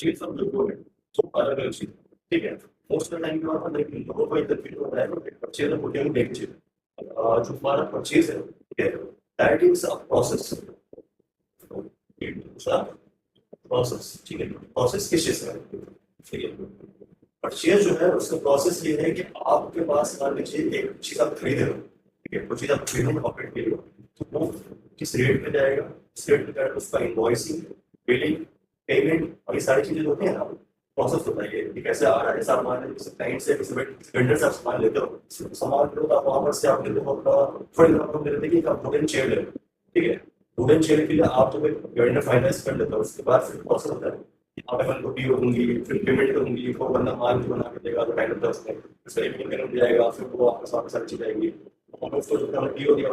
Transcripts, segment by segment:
चीज सब जो है तो अलग अलग चीज, ठीक है। मोस्ट ऑफ द टाइम क्या होता है, लेकिन लोगों को इतना फील होता है परचेज होते हैं एक चीज, जो हमारा परचेज है, ठीक है, that is a process, process, ठीक है। प्रोसेस किस चीज का है, ठीक है। परचेज जो है उसका प्रोसेस ये है कि आपके पास मान लीजिए एक चीज आप खरीद रहे हो, ठीक है, कुछ चीज आप खरीद रहे हो पॉकेट के लिए, तो वो किस रेट पे जाएगा, उस रेट पे जाएगा, उसका इनवॉइसिंग, बिलिंग, पेमेंट और ये सारी चीजें होती है ना, प्रोसेस होता है ये कैसे आ रहा है सामान है, किसी क्लाइंट से किसी वेंडर से आप सामान लेते हो, सामान लो तो आप वहां पर से आप लेते हो अपना, फॉर एग्जाम्पल लेते हैं कि आप वुडन चेयर ले लो, ठीक है। वुडन चेयर के लिए आप तो वेंडर फाइनेंस कर लेते हो, उसके बाद फिर प्रोसेस होता है, आप एफ को होंगी, फिर पेमेंट करूंगी, वो बंदा माल बना के देगा तो टाइम दस में उसका पेमेंट जाएगा, फिर वो आपके साथ सारी चीज आएगी, उसको जो डी हो गया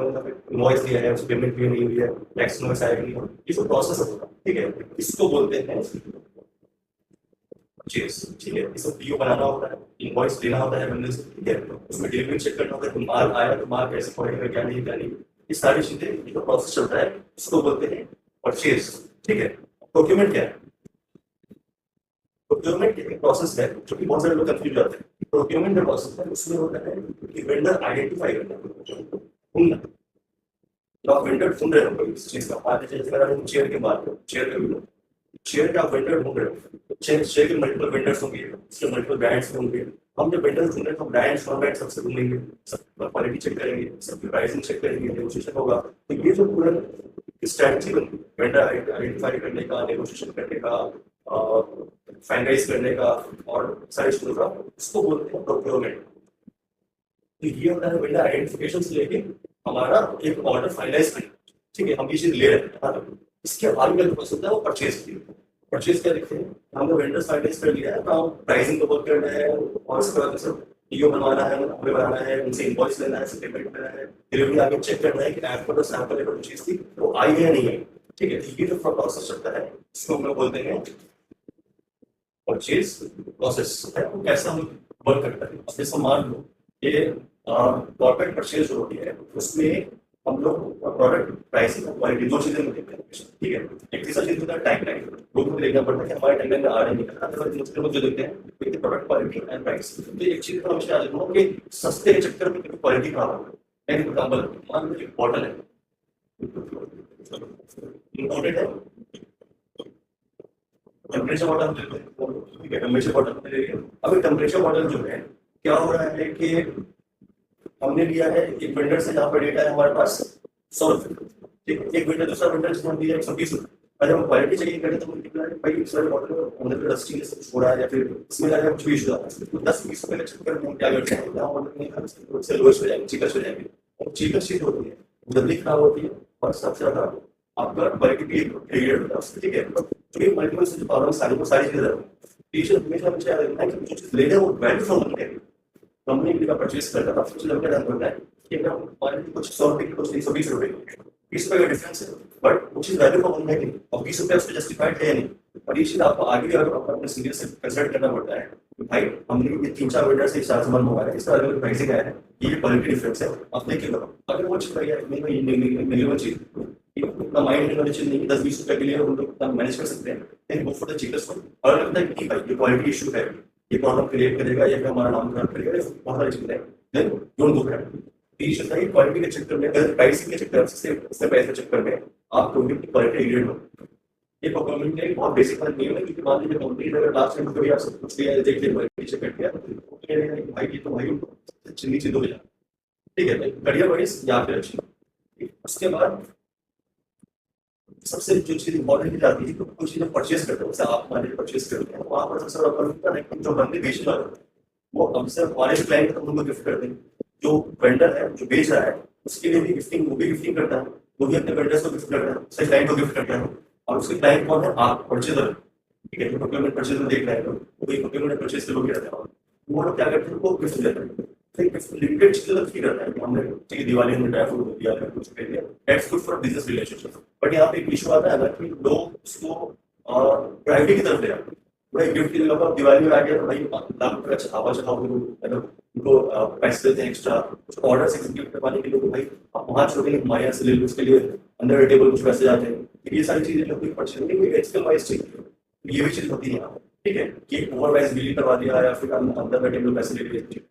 इनवॉइस दिया है, उस पेमेंट भी नहीं हुई है, टैक्स इनवॉइस आएगी, ये सब प्रोसेस होगा, ठीक है। इसको बोलते हैं परचेज, ठीक है। इसको पीओ बनाना होता है, इनवॉइस देना होता है बंदे से, ठीक है। उसमें डिलीवरी चेक करना होता है, तो माल आया तो माल कैसे पड़ेगा, क्या नहीं क्या नहीं, ये सारी चीजें ये तो प्रोसेस चलता है, इसको बोलते हैं परचेज, ठीक है। प्रोक्योरमेंट क्या है, प्रोक्योरमेंट एक प्रोसेस है जो कि बहुत सारे लोग कंफ्यूज जाते हैं। प्रोक्योरमेंट का प्रोसेस है, उसमें होता है कि वेंडर आइडेंटिफाई करना, ढूंढना, तो आप वेंडर ढूंढ रहे हो इस चीज का, मान लीजिए जैसे अगर हम चेयर के बात करें, चेयर का शेयर का आप वेंडर ढूंढ रहे हो, शेयर के मल्टीपल वेंडर्स होंगे, उसके मल्टीपल ब्रांड्स होंगे, हम जब वेंडर्स ढूंढ रहे हैं तो ब्रांड्स और ब्रांड सबसे ढूंढेंगे, सब क्वालिटी चेक करेंगे, सबकी प्राइसिंग चेक करेंगे, नेगोशिएशन होगा, तो ये जो पूरा स्ट्रैटेजी बनी वेंडर आइडेंटिफाई करने का, नेगोशिएशन करने का, फाइनलाइज करने का और सारी चीजों का, उसको बोलते हैं प्रोक्योरमेंट। तो ये होता है वेंडर आइडेंटिफिकेशन से लेके हमारा एक ऑर्डर फाइनलाइज करना, ठीक है, हम ये चीज ले रहे हैं। इसके आगे का प्रोसेस होता है वो परचेज की, परचेज क्या देखते हैं, हमने वेंडर फाइनलाइज कर लिया है, तो हम प्राइसिंग को वर्क करना है और उसके बाद सब डीओ बनवाना है, हमें बनाना है, उनसे इनवॉइस लेना है, पेमेंट करना है, डिलीवरी आगे चेक करना है कि ऐप पर जो सैंपल है चीज थी वो आई है या नहीं है, ठीक है। ये जो प्रोसेस चलता है इसको हम लोग बोलते हैं परचेज प्रोसेस है, वो कैसा हम वर्क करता है। जैसे मान लो ये कॉर्पोरेट परचेज जो होती है उसमें हम लोग प्रोडक्ट प्राइसिंग और क्वालिटी दो चीजें में देखते हैं, ठीक है। एक तीसरा चीज होता है टाइम लाइन, लोगों को देखना पड़ता है हमारे टाइम लाइन में आ रहे हैं, अदरवाइज दूसरे लोग जो देखते हैं प्रोडक्ट क्वालिटी एंड प्राइस। तो एक चीज तो हमेशा याद रखना कि सस्ते के चक्कर में क्वालिटी खराब हो, फॉर एग्जाम्पल मान लो एक बॉटल है इंपोर्टेड है, टेम्परेचर बॉटल ठीक है, टेम्परेचर बॉटल, अब टेम्परेचर बॉटल जो है क्या हो रहा है कि हमने लिया है एक वेंडर से, जहाँ पर डेटा है हमारे पास 100 रुपये, एक वेंडर दूसरा वेंडर से दिया 120 रुपये, अगर हम क्वालिटी चेकिंग करें तो भाई इस वाले बॉटल में अंदर डस्टिंग छोड़ा है या फिर इसमें जाकर कुछ भी इशू आता है, तो 10-20 रुपये का चक्कर में क्या करते हैं, लोएस्ट हो जाएंगे, चीपेस्ट हो जाएंगे, और चीपेस्ट चीज होती है जल्दी खराब होती है और सबसे ज्यादा आपका क्वालिटी क्रिएट होता है, ठीक है। तो ये मल्टीपल से जो प्रॉब्लम सारी चीजें टीचर हमेशा हमें याद रखना है कि जो चीज ले रहे हैं वो वैल्यू फ्रॉम मनी है, कंपनी के लिए परचेज करता था, सबसे ज्यादा ध्यान रखना है कि अगर मान लीजिए कुछ 100 रुपये की कुछ 120 रुपये, 20 रुपये का डिफरेंस है, बट वो चीज वैल्यू फॉर मनी है नहीं, और 20 रुपये उसको जस्टिफाइड है नहीं, और ये चीज आपको आगे अगर अपने सीनियर से कंसल्ट करना पड़ता है कि भाई हमने ये 3-4 वेंडर से 4 सामान मंगाया है, इसका अलग अलग प्राइसिंग आया है, ये क्वालिटी डिफरेंस है, आप देखिएगा अगर वो चीज भैया नहीं वो चीज उतना माइंड वाली चीज नहीं, 10-20 रुपये के लिए हम लोग मैनेज कर सकते हैं, लेकिन वो फॉर द चीपेस्ट वन, और लगता है कि भाई ये क्वालिटी इशू है, ये प्रॉब्लम क्रिएट करेगा या फिर हमारा नाम खराब करेगा, बहुत सारी चीजें हैं, then don't go for it. Teacher है क्वालिटी के चक्कर में, अगर प्राइसिंग के चक्कर से पैसे के चक्कर में आप कोई भी क्वालिटी ग्रेड हो, ये परफॉर्मेंस का एक बहुत बेसिक बात नहीं है, क्योंकि मान लीजिए कंपनी अगर लास्ट टाइम कभी आप सब कुछ लिया देख लिया क्वालिटी चेक कर दिया तो भाई ये तो भाई चिन्नी चीज हो गया, ठीक है भाई, करियर वाइज या फिर अच्छी। उसके बाद सबसे जो चीज इंपॉर्टेंट जाती है, तो कुछ चीजें परचेज करते हो, जैसे आप मान लीजिए परचेज करते हैं, वहां पर सबसे बड़ा फर्क है कि जो बंदे बेचने वाले वो हमसे हमारे क्लाइंट को उनको गिफ्ट करते हैं, जो वेंडर है जो बेच रहा है उसके लिए भी गिफ्टिंग, वो भी गिफ्टिंग करता है, वो भी अपने वेंडर्स को गिफ्ट करता है, उसके क्लाइंट को गिफ्ट करता है, और उसके क्लाइंट कौन है, आप परचेजर, ठीक है, जो प्रोक्योरमेंट परचेज में देख रहे हैं वो प्रोक्योरमेंट परचेज के लोग रहते हैं, वो लोग क्या करते हैं, वो गिफ्ट देते हैं, लिमिटेड चीजें की करता है, हमने ठीक दिवाली में ड्राई फ्रूट दिया है, कुछ दे दिया, that's good for business relationship, but यहाँ पे एक इशू आता है ना कि लोग उसको प्राइवेटी की तरफ ले आते हैं, भाई गिफ्ट के लिए दिवाली में आ गया भाई लाख रुपये का छावा चढ़ाओ, उनको पैसे देते हैं एक्स्ट्रा, कुछ ऑर्डर से गिफ्ट करवाने के लिए भाई आप वहाँ छोटे हमारे यहाँ से ले लो, उसके लिए अंदर टेबल कुछ पैसे जाते हैं, ये सारी चीजें लोग परचेज नहीं, एथिकल वाइज चाहिए, ये भी चीज होती है यहाँ पे, ठीक है, कि ओवर प्राइस बिलिंग करवा दिया या फिर अंदर बैठे लोग पैसे ले लिए, ठीक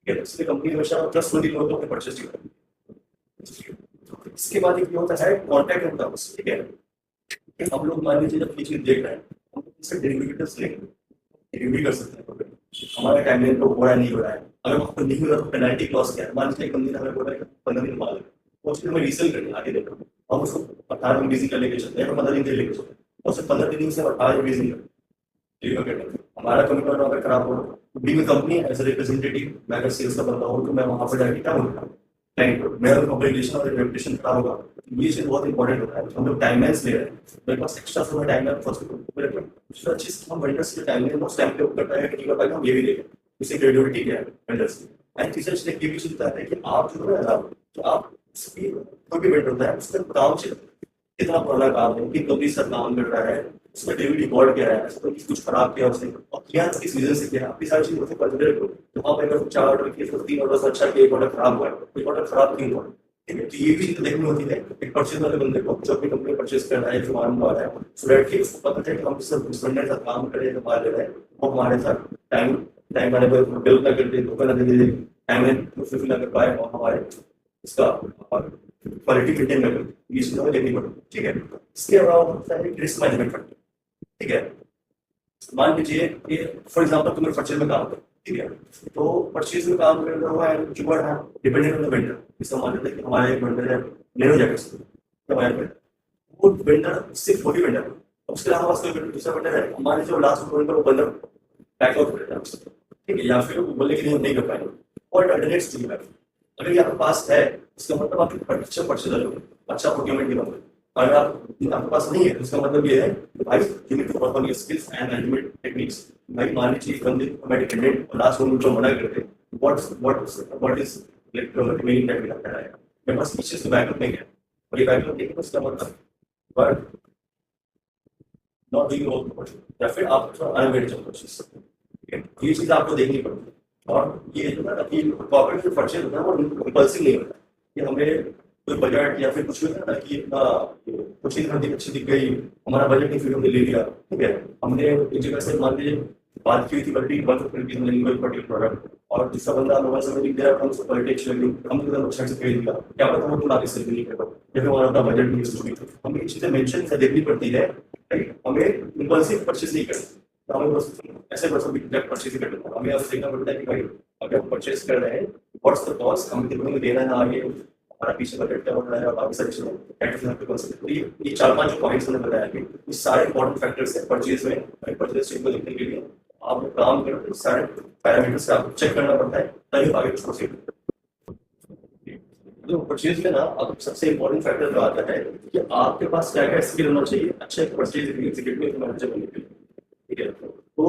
है, इसलिए कंपनी हमेशा ट्रस्ट वर्दी लोगों को परचेज करती है। इसके बाद एक होता है कॉन्टैक्ट एंड टर्म्स, ठीक है, हम लोग मान लीजिए जब ये चीज देख रहे हैं हम इससे डेरिवेटिव्स लेंगे, रिव्यू कर सकते हैं हमारा टाइमलाइन तो हो रहा है नहीं हो रहा है, अगर आपको नहीं हो रहा तो पेनल्टी क्लॉज क्या है, मान लीजिए कंपनी ने हमें बोला है 15 दिन बाद वो चीज हमें रीसेल करनी आगे देखो, हम उसको 18 दिन बिजी कर लेके चलते हैं, 15 दिन के लेके चलते हैं, और सिर्फ 15 दिन से 18 दिन बिजी करते हमारा कमिटमेंट अगर खराब हो being company as a representative, मैं अगर सेल्स का बंदा हूँ तो मैं वहां पर जाके क्या बोलूँगा क्लाइंट को, मेरा कम्युनिकेशन और रेपुटेशन खराब होगा, ये चीज बहुत इंपॉर्टेंट होता है। हम लोग टाइमलाइंस ले रहे हैं, मेरे पास एक्स्ट्रा समय टाइमलाइन फर्स्ट दूसरा चीज हम वेंडर्स के टाइमलाइन उस टाइम पे करता है कि नहीं कर पाएगा, हम ये भी देखें इससे क्रेडिबिलिटी क्या है वेंडर्स की। एंड तीसरा चीज ये भी चलता है कि आप जो है ना तो आप उसकी कोई भी वेंडर होता है उसका काम से कितना पुराना काम है कि कभी सर काम कर रहा है, उसका डेली रिकॉर्ड क्या है, तो कुछ खराब किया उसने और क्या किस रीजन से किया, आपकी सारी चीजें कंसिडर करो। तो आप अगर 4 ऑर्डर किए तो 3 ऑर्डर से अच्छा कि 1 ऑर्डर खराब हुआ है, 1 ऑर्डर खराब क्यों हुआ, ठीक है, तो ये भी चीज देखनी होती है एक परचेज वाले बंदे को जो अपनी कंपनी परचेज कर रहा है, जो मान रहा है, सो दैट कि उसको पता है कि हम सिर्फ वेंडर के साथ काम करें तो मान ले रहे हैं वो हमारे साथ टाइम टाइम वाले को बिल ना कर दे, धोखा ना दे दे, टाइम में फुलफिल ना कर पाए और हमारे इसका क्वालिटी मेंटेन कर, ये चीज हमें देखनी पड़ती है, ठीक है। इसके अलावा होता है रिस्क मैनेजमेंट फैक्टर, ठीक है, मान लीजिए कि फॉर एग्जांपल तुम्हें परचेज में काम करो, ठीक है, तो परचेज में काम कर रहा हुआ है जो है डिपेंडेंट ऑन द वेंडर, इसका मतलब है कि हमारा एक वेंडर है नैनो जैकेट्स, हमारे वेंडर वो वेंडर सिर्फ वही वेंडर है, उसके अलावा कोई वेंडर दूसरा वेंडर है, हमारे जो लास्ट वेंडर वो बंदर बैकआउट कर देता है, ठीक है, या फिर वो बोले कि नहीं कर पाएंगे और अल्टरनेट्स चाहिए। अगर ये आपके पास है इसका मतलब आप अच्छा परचेज करोगे, अच्छा प्रोक्योरमेंट करोगे, अगर आपके पास नहीं है तो इसका मतलब ये है कि भाई you need to work on your skills and management techniques. भाई मान लीजिए बंदे मैं डिपेंडेंट लास्ट मोमेंट जो मना करते what is like meaning that we have to write, मेरे पास पीछे से बैकअप नहीं है और ये बैकअप नहीं है तो इसका मतलब बट नॉट डूइंग ऑल या फिर आप अनअवेलेबल कोशिश, ठीक है, ये चीज आपको देखनी पड़ती है। और ये जो है कि कॉर्पोरेट जो परचेज होता है वो कंपल्सिव नहीं होता कि हमें कोई बजट या फिर कुछ भी ना कि कुछ चीज हमें अच्छी दिख गई, हमारा बजट नहीं फिर हमने ले लिया, ठीक है, हमने एक जगह से मान लीजिए बात की थी क्वालिटी 150 में कोई पर्टिकुलर प्रोडक्ट और दूसरा बंदा मोबाइल से लिख दिया हम उसको क्वालिटी अच्छी लगी, हम तो अच्छा से खरीद लिया, क्या पता वो तुम आगे से नहीं कर पाओ या फिर हमारा अपना बजट नहीं है, हमें ये चीजें मेंशन देखनी पड़ती है, हमें इंपल्सिव परचेज नहीं करना, हमें बस ऐसे परचेज करना है, हमें यहाँ देखना पड़ता है कि भाई अगर हम परचेज कर रहे हैं व्हाट्स द कॉस्ट, हमें कितने में देना है आगे, हमारा पीछे बजट क्या होना है और बाकी सारी चीजें, ये 4-5 पॉइंट्स मैंने बताया कि ये सारे इंपॉर्टेंट फैक्टर्स है परचेज में, परचेज टेबल लिखने के लिए आप काम करते सारे पैरामीटर्स का आपको चेक करना पड़ता है तभी आगे कुछ प्रोसीड। तो परचेज में ना अब सबसे इंपॉर्टेंट फैक्टर जो आता है कि आपके पास क्या क्या स्किल होना चाहिए अच्छा एक परचेज एग्जीक्यूटिव मैनेजर बनने के लिए, ठीक है, तो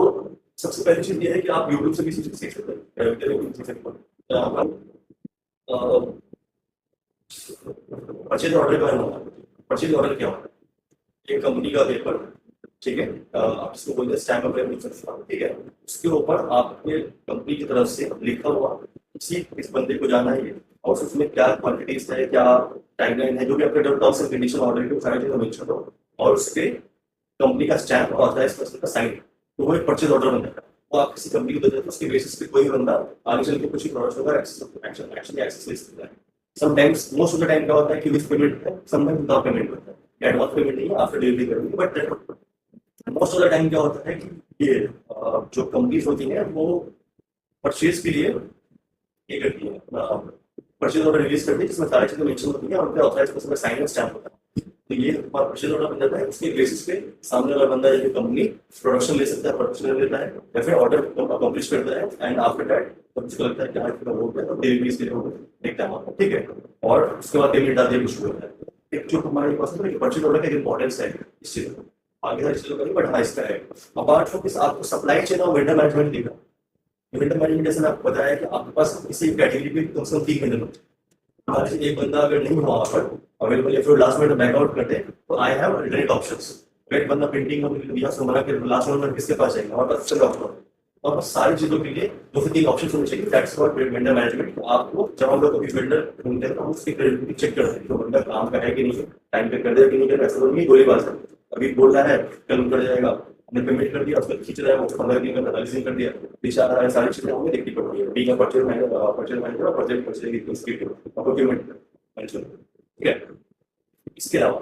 सबसे पहली चीज ये है कि आप यूट्यूब से भी सीख सकते हैं, परचेज ऑर्डर का होता है, परचेज ऑर्डर क्या होता है, एक कंपनी का पेपर, ठीक है, आप इसको बोलते हैं स्टैम्प ऑफ एप्लीकेशन, ठीक है, उसके ऊपर आपके कंपनी की तरफ से लिखा हुआ इस बंदे को जाना है और उसमें क्या क्वांटिटीज है, क्या टाइमलाइन है, जो भी आपके टर्म्स एंड कंडीशन ऑर्डर के सारी चीजें मेंशन हो और उसके कंपनी का स्टैम्प ऑथराइज पर्सन का साइन, तो वो एक परचेज ऑर्डर बन जाता है। वो आप किसी कंपनी को देते हैं उसके बेसिस पे कोई बंदा आगे चल के कुछ ही प्रोडक्ट्स होगा एक्शन एक्सेस ले सकता है। Sometimes most of the time क्या होता है कि विद पेमेंट है, समटाइम्स विदाउट पेमेंट होता है, एडवांस पेमेंट नहीं आफ्टर डिलीवरी करेंगे, but most of the time क्या होता है कि ये जो कंपनीज होती हैं वो परचेज के लिए ये करती है, परचेज ऑर्डर रिलीज करती है जिसमें सारी चीजें मेंशन होती हैं और उनका ऑथराइज पर्सन का साइन स्टैम्प होता है, तो ये परचेज ऑर्डर बन जाता है। उसके बेसिस पे सामने वाला बंदा या कंपनी प्रोडक्शन ले सकता है, प्रोडक्शन लेता है या फिर ऑर्डर अकम्प्लिश करता है एंड आफ्टर दैट उसको लगता है कि हाँ इसका हो गया तो डिलीवरी के लिए देखता है, ठीक है, और उसके बाद पेमेंट आते ही शुरू होता है। एक जो हमारे पास परचेज ऑर्डर का इंपॉर्टेंस है इस चीज में आगे सारी चीजों का नहीं, बट हाँ इसका है। अपार्ट फ्रॉम दिस आपको सप्लाई चेन और वेंडर मैनेजमेंट दिखा, वेंडर मैनेजमेंट जैसे मैं आपको बताया कि आपके पास किसी कैटेगरी पे कम से कम 3 वेंडर होते हैं, एक बंदा अगर नहीं हुआ पर अवेलेबल या फिर लास्ट मिनट बैकआउट करते हैं तो आई हैव अल्टरनेट ऑप्शंस, एक बंदा प्रिंटिंग में दिया सो मना के लास्ट मिनट किसके पास जाएगा, हमारे पास चल ऑप्शन और बस सारी चीजों के लिए 2 से 3 ऑप्शन होने चाहिए, दैट्स व्हाट वेंडर मैनेजमेंट। आपको जब हम लोग कभी वेंडर ढूंढते हैं तो हम उसकी क्रेडिबिलिटी चेक करते हैं, तो बंदा काम का है कि नहीं, टाइम पे कर देगा कि नहीं कर रहा है, ऐसा नहीं गोलीबाज है, अभी बोल रहा है कल कर जाएगा हमने पेमेंट कर दिया, उसका खींच रहा है वो 15 दिन का 45 दिन कर दिया, बेचारा है, सारी चीजें हमें देखनी पड़ रही है, बीइंग अ परचेज मैनेजर और प्रोजेक्ट प्रोक्योरमेंट मैनेजर, ठीक है। इसके अलावा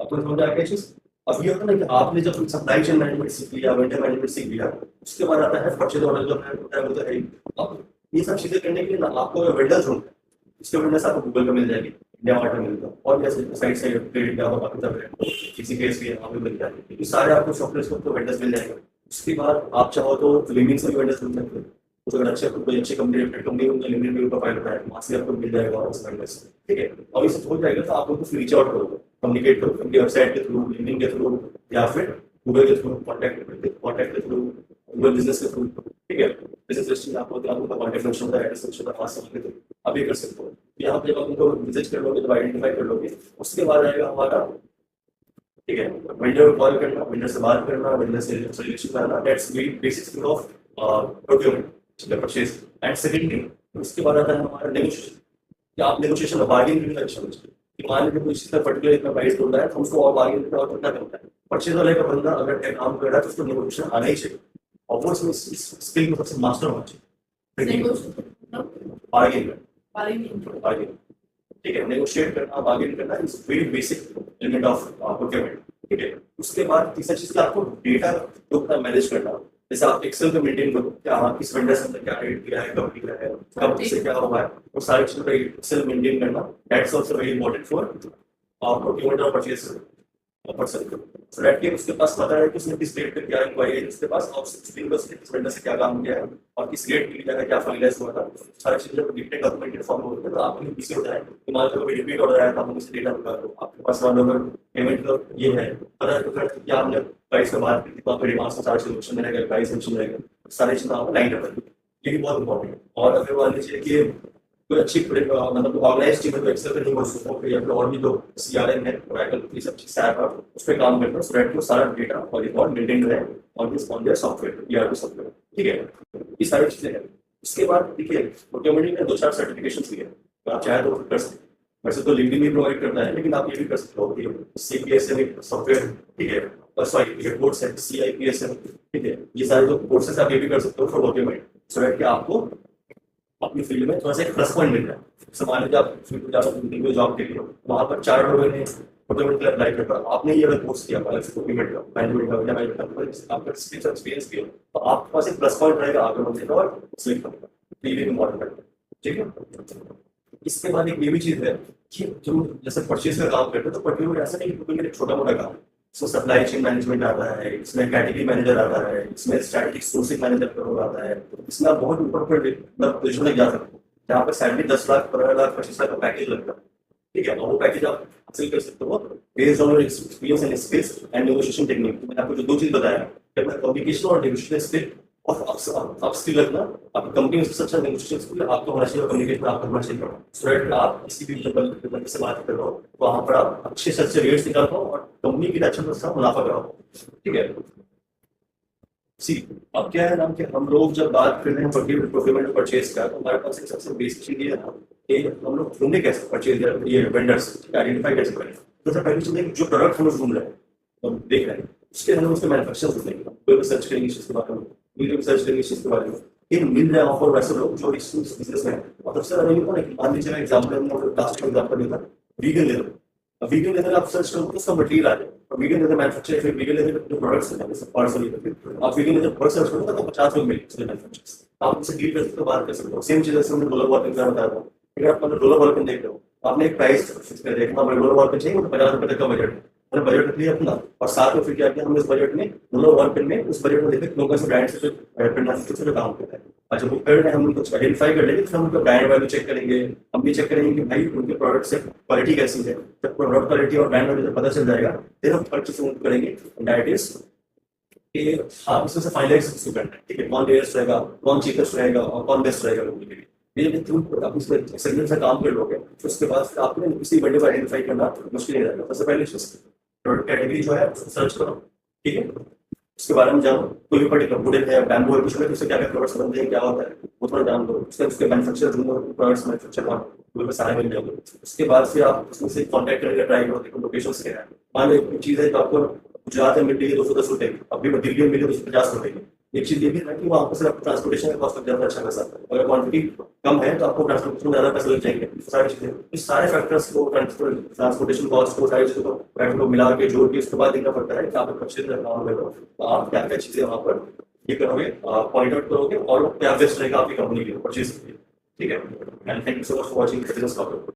आपको समझ आ गया चीज। अब ये होता है ना कि आपने जब सप्लाई चेन मैनेजमेंट सीख लिया, वेंडर मैनेजमेंट सीख लिया, उसके बाद आता है परचेज ऑर्डर जो है होता है वो तो है ही। अब ये सब चीजें करने के लिए ना आपको वेंडर्स ढूंढना है, इसके वेंडर्स आपको गूगल पे मिल जाएगी, इंडिया मार्ट में मिलता है, और जैसे साइड से क्रेडिट का बाकी सब है, किसी केस भी यहाँ पे मिल जाएगी, ये सारे आपको सॉफ्टवेयर को वेंडर्स मिल जाएंगे। उसके बाद आप चाहो तो लिंक्डइन से भी वेंडर्स मिल सकते हैं, तो अगर अच्छे कोई अच्छी कंपनी कंपनी उनका लिंक्डइन में प्रोफाइल होता है, वहाँ से आपको मिल जाएगा उस वेंडर्स, ठीक है। और ये सब हो जाएगा तो आप उनको रीच आउट करोगे, कम्युनिकेट करो उनकी वेबसाइट के थ्रू, लिंक्डइन के थ्रू, या फिर गूगल के थ्रू, कॉन्टैक्ट के थ्रू, गूगल बिजनेस के थ्रू, ठीक है। बिजनेस रजिस्ट्रेशन आपको कॉन्टैक्ट फंक्शन होता है, एड्रेस फंक्शन होता है, वहाँ से तो आप ये कर सकते हो। यहाँ पे जब आप उनको विजिट कर लोगे, जब आइडेंटिफाई कर लोगे, उसके बाद आएगा हमारा, ठीक है, वेंडर को कॉल करना, वेंडर से बात करना, वेंडर से सोल्यूशन करना, दैट्स बेसिक्स ऑफ प्रोक्योरमेंट, ठीक है, परचेज। एंड सेकंडली उसके बाद आता है हमारा नेगोशिएशन, कि आप नेगोशिएशन में बार्गेनिंग करना अच्छा समझते हैं, कि मान लीजिए कोई चीज का पर्टिकुलर इतना प्राइस बोल रहा है तो उसको और बार्गेनिंग करना और कितना करता है। परचेज वाले का बंदा अगर काम कर रहा है तो उसको नेगोशिएशन आना ही चाहिए, और वो स्किल में सबसे मास्टर होना चाहिए, बार्गेनिंग, ठीक है, नेगोशिएट करना, बार्गेन करना is very basic element of procurement, ठीक है। उसके बाद तीसरा चीज आपको डेटा को मैनेज करना, जैसे आप एक्सेल पे मेंटेन करो, क्या हाँ किस वेंडर से क्या रेट दिया है, कब दिया है, कब से क्या हुआ है, वो सारी चीजों का एक्सेल मेंटेन करना, that's also very important for procurement और परचेज पर्सन को। सो दैट कि उसके पास पता है कि उसने किस रेट पे क्या इंक्वायरी है, उसके पास और उसने किस वेंडर से क्या काम किया है और किस रेट के लिए क्या फाइनलाइज हुआ था, सारी चीजें जब डिटेल डॉक्यूमेंटेड फॉर्म होते हैं तो आपको इजी होता है कि मान लो कोई रिपीट ऑर्डर आया था, आप मुझसे डेटा निकाल लो, आपके पास मान लो अगर पेमेंट का ये है पता है तो फिर क्या हमने प्राइस का बात की, तो आपको डिमांड्स का सारा सोल्यूशन रहेगा, प्राइस मेंशन रहेगा, सारी चीजें आपको लाइन अप करेंगे, ये भी बहुत इंपॉर्टेंट है। और अगर मान लीजिए कि कोई अच्छी मतलब ऑर्गेनाइज टीम है तो एक्सेल पे नहीं हो सकता, या फिर और भी जो सीआरएम है, ओरेकल, ये सब चीज ऐप है, उस पे काम करना, सो दैट वो सारा डेटा और रिकॉर्ड मेंटेन रहे on this software, ERP software, ठीक है। ये सारी चीजें हैं। इसके बाद देखिए प्रोक्योरमेंट में 2-4 सर्टिफिकेशंस भी है, तो आप चाहे तो कर सकते हैं, वैसे तो लिंक्डइन भी प्रोवाइड करता है, लेकिन आप ये भी कर सकते हो कि सीपीएसएम एक सॉफ्टवेयर, ठीक है, सॉरी ये कोर्स है सीआईपीएसएम, ठीक है, ये सारे जो कोर्सेस आप ये भी कर सकते हो फॉर प्रोक्योरमेंट, सो दैट कि आपको अपनी फील्ड में थोड़ा सा एक प्लस पॉइंट मिल रहा है। मान लीजिए आप फील्ड में जाओ जॉब के लिए, वहाँ पर 4 लोगों ने प्रोक्योरमेंट के लिए अप्लाई करता, आपने ये अगर कोर्स किया प्रोक्योरमेंट का, मैनेजमेंट का या मैनेजमेंट का, आपका एक्सपीरियंस किया, तो आपके पास एक प्लस पॉइंट रहेगा आगे बढ़ने का और सिलेक्ट करने का, ये भी इम्पोर्टेंट है, ठीक है। इसके बाद एक ये भी चीज है कि तुम जैसे परचेज का काम करते हो तो प्रोक्योरमेंट ऐसा नहीं कि एक छोटा मोटा काम है, इसमें सप्लाई चेन मैनेजमेंट आता है, इसमें कैटेगरी मैनेजर आता है, इसमें स्ट्रैटेजिक सोर्सिंग मैनेजर आता है, इसमें आप बहुत ऊपर पोजीशन तक जा सकते हो, जहाँ पर सैलरी 10 लाख 15 लाख 25 लाख का पैकेज लगता है, ठीक है, और वो पैकेज आप हासिल कर सकते हो based on your experience and skills and negotiation technique. मैंने आपको जो 2 चीज बताया, कम्युनिकेशन और नेगोशिएशन स्किल और आप स्किल रखना, आपकी कंपनी में सबसे अच्छा नेगोशिएशन स्किल आपको होना चाहिए, कम्युनिकेशन आपको होना चाहिए, सो दैट आप किसी भी लेवल से बात कर रहे हो तो वहाँ पर आप अच्छे से अच्छे रेट्स निकाल पाओ और कंपनी के लिए अच्छा खासा मुनाफा कराओ, ठीक है। सी अब क्या है ना कि हम लोग जब बात कर रहे हैं प्रोक्योरमेंट और परचेज का, तो हमारे पास एक सबसे बेसिक चीज ये है ना कि हम लोग ढूंढे कैसे परचेज ये वेंडर्स आइडेंटिफाई कैसे करें। तो सबसे पहली चीज है जो प्रोडक्ट हम लोग ढूंढ रहे हैं तो देख रहे हैं, उसके हम उसके मैन्युफैक्चर ढूंढेंगे, कोई सर्च करेंगे इस चीज के बारे में, वीडियो सर्च करेंगे इस चीज के बारे में, इन मिल रहे हैं ऑफर वैसे लोग जो इस बिजनेस में है। और सबसे ज्यादा ये होता है कि मान लीजिए एग्जाम्पल लास्ट एग्जाम्पल देता वीगन लेदर, वीगन लेदर आप सर्च करो तो उसका मटेरियल आ जाए, और वीगन लेदर मैन्युफैक्चर फिर वीगन लेदर जो प्रोडक्ट्स हैं जैसे पार्सल आप वीगन लेदर प्रोडक्ट सर्च करो तो 50 लोग मिले उसके मैन्युफैक्चर्स, आप उनसे डील कर सकते हो, बात कर सकते हो। सेम चीज जैसे हमने डॉलर वॉलपिन का बताया था, अगर आप डॉलर वॉलपिन देख रहे हो आपने एक प्राइस फिक्स कर देखना, डॉलर वॉलपिन चाहिए तो 50 रुपए तक का बजट, मैंने बजट रख लिया अपना, और साथ में फिर क्या किया हमने उस बजट में डॉलर वॉलपिन में उस बजट में देखे लोगों से ब्रांड से काम करता है। अच्छा वो कर रहे हैं हम उनको आइडेंटिफाई कर लेंगे, फिर हम उनका ब्रांड वैल्यू चेक करेंगे, हम भी चेक करेंगे कि भाई उनके प्रोडक्ट से क्वालिटी कैसी है, जब प्रोडक्ट क्वालिटी और ब्रांड वैल्यू पता चल जाएगा फिर हम परचेस करेंगे, दैट इज कि हाँ इसमें से फाइनलाइज करना है, ठीक है, कौन रेयर्स रहेगा, कौन चीपेस्ट रहेगा और कौन बेस्ट रहेगा लोगों के लिए। ये जब आप इसमें सेगमेंट से काम कर लोगे तो उसके बाद फिर आपको किसी वेंडर को आइडेंटिफाई करना मुश्किल नहीं रहेगा। सबसे पहले प्रोडक्ट कैटेगरी जो है सर्च करो, ठीक है, उसके बारे में जानो, कोई भी पर्टिकुलर वुडन है बैम्बू है कुछ में उससे क्या क्या प्रोडक्ट्स बनते हैं क्या होता है वो थोड़ा जान दो, उसके मैन्युफैक्चर ढूंढो, प्रोडक्ट्स मैन्युफैक्चर गूगल पे सारे मिल जाएंगे। उसके बाद फिर आप उसमें से कॉन्टैक्ट करके ट्राई करो, देखो लोकेशन क्या है, मान लो एक चीज़ है तो आपको गुजरात में मिल रही है 210 रुपए की, अभी दिल्ली में मिल रही है 250 रुपए की। एक चीज ये भी है ना कि वहाँ पर सिर्फ ट्रांसपोर्टेशन का कॉस्ट लग जाता है अच्छा खासा, अगर क्वांटिटी कम है तो आपको ट्रांसपोर्टेशन में ज्यादा पैसे लग जाएंगे। सारी चीजें, इस सारे फैक्टर्स को, ट्रांसपोर्टेशन कॉस्ट को, सारी चीजों को फैक्टर को मिला के जोड़ के उसके बाद देखना पड़ता है कि आप परचेज करना होगा तो आप क्या क्या चीजें वहाँ पर ये करोगे, पॉइंट आउट करोगे और क्या बेस्ट रहेगा आपकी कंपनी के लिए परचेज के लिए। ठीक है, and thank you so much for watching business topic.